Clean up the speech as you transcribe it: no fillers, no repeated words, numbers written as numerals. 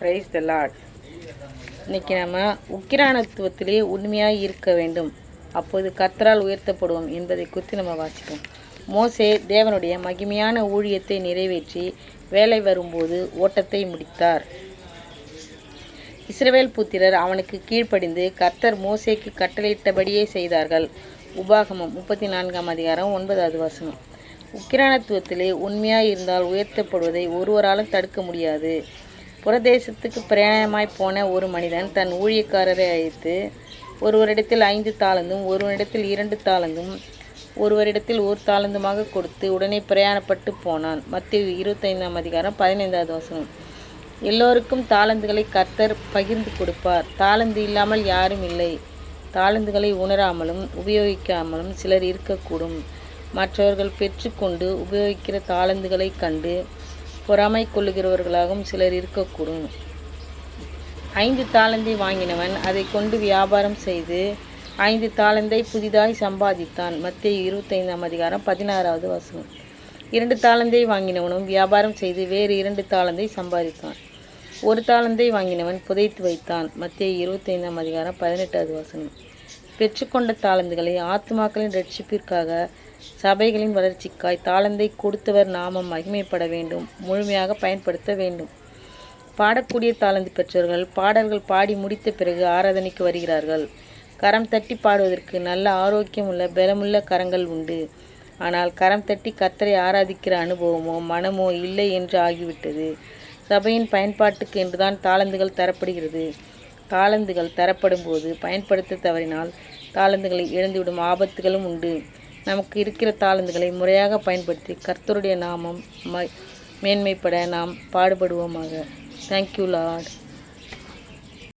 Praise the Lord. இன்றைக்கி நம்ம உக்கிரானத்துவத்திலே உண்மையாக இருக்க வேண்டும், அப்போது கர்த்தரால் உயர்த்தப்படுவோம் என்பதை குறித்து நம்ம வாசிப்போம். மோசே தேவனுடைய மகிமையான ஊழியத்தை நிறைவேற்றி வேலை வரும்போது ஓட்டத்தை முடித்தார். இஸ்ரவேல் புத்திரர் அவனுக்கு கீழ்ப்படிந்து கர்த்தர் மோசேக்கு கட்டளையிட்டபடியே செய்தார்கள். உபாகமம் 34ஆம் அதிகாரம் 9வது வசனம். உக்கிரானத்துவத்திலே உண்மையாக இருந்தால் உயர்த்தப்படுவதை ஒருவராலும் தடுக்க முடியாது. புறதேசத்துக்கு பிரயாணமாய் போன ஒரு மனிதன் தன் ஊழியக்காரரை அழைத்து, ஒருவரிடத்தில் 5 தாலந்தும் ஒருவரிடத்தில் 2 தாலந்தும் ஒருவரிடத்தில் 1 தாலந்துமாக கொடுத்து உடனே பிரயாணப்பட்டு போனான். மத்தேயு 25ஆம் அதிகாரம் 15வது வசனம். எல்லோருக்கும் தாலந்துகளை கர்த்தர் பகிர்ந்து கொடுப்பார். தாலந்து இல்லாமல் யாரும் இல்லை. தாலந்துகளை உணராமலும் உபயோகிக்காமலும் சிலர் இருக்கக்கூடும். மற்றவர்கள் பெற்றுக்கொண்டு உபயோகிக்கிற தாலந்துகளை கண்டு பொறாமை கொள்ளுகிறவர்களாகவும் சிலர் இருக்கக்கூடும். 5 தாலந்தை வாங்கினவன் அதை கொண்டு வியாபாரம் செய்து 5 தாலந்தை புதிதாய் சம்பாதித்தான். மத்தேயு 25ஆம் அதிகாரம் 16வது வசனம். 2 தாலந்தை வாங்கினவனும் வியாபாரம் செய்து வேறு 2 தாலந்தை சம்பாதித்தான். 1 தாலந்தை வாங்கினவன் புதைத்து வைத்தான். மத்தேயு 25ஆம் அதிகாரம் 18வது வசனம். பெற்றுக்கொண்ட தாலந்துகளை ஆத்துமாக்களின் இரட்சிப்பிற்காக, சபைகளின் வளர்ச்சிக்காய் தாலந்தை கொடுத்தவர் நாமம் மகிமைப்பட வேண்டும், முழுமையாக பயன்படுத்த வேண்டும். பாடக்கூடிய தாலந்து பெற்றவர்கள் பாடல்கள் பாடி முடித்த பிறகு ஆராதனைக்கு வருகிறார்கள். கரம் தட்டி பாடுவதற்கு நல்ல ஆரோக்கியமுள்ள பலமுள்ள கரங்கள் உண்டு. ஆனால் கரம் தட்டி கர்த்தரை ஆராதிக்கிற அனுபவமோ மனமோ இல்லை என்று ஆகிவிட்டது. சபையின் பயன்பாட்டுக்கு என்றுதான் தாலந்துகள் தரப்படுகிறது. தாலந்துகள் தரப்படும் போது பயன்படுத்த தவறினால் தாலந்துகளை இழந்துவிடும் ஆபத்துகளும் உண்டு. நமக்கு இருக்கிற தாலந்துகளை முறையாக பயன்படுத்தி கர்த்தருடைய நாமம் மேன்மைப்பட நாம் பாடுபடுவோமாக. Thank you Lord.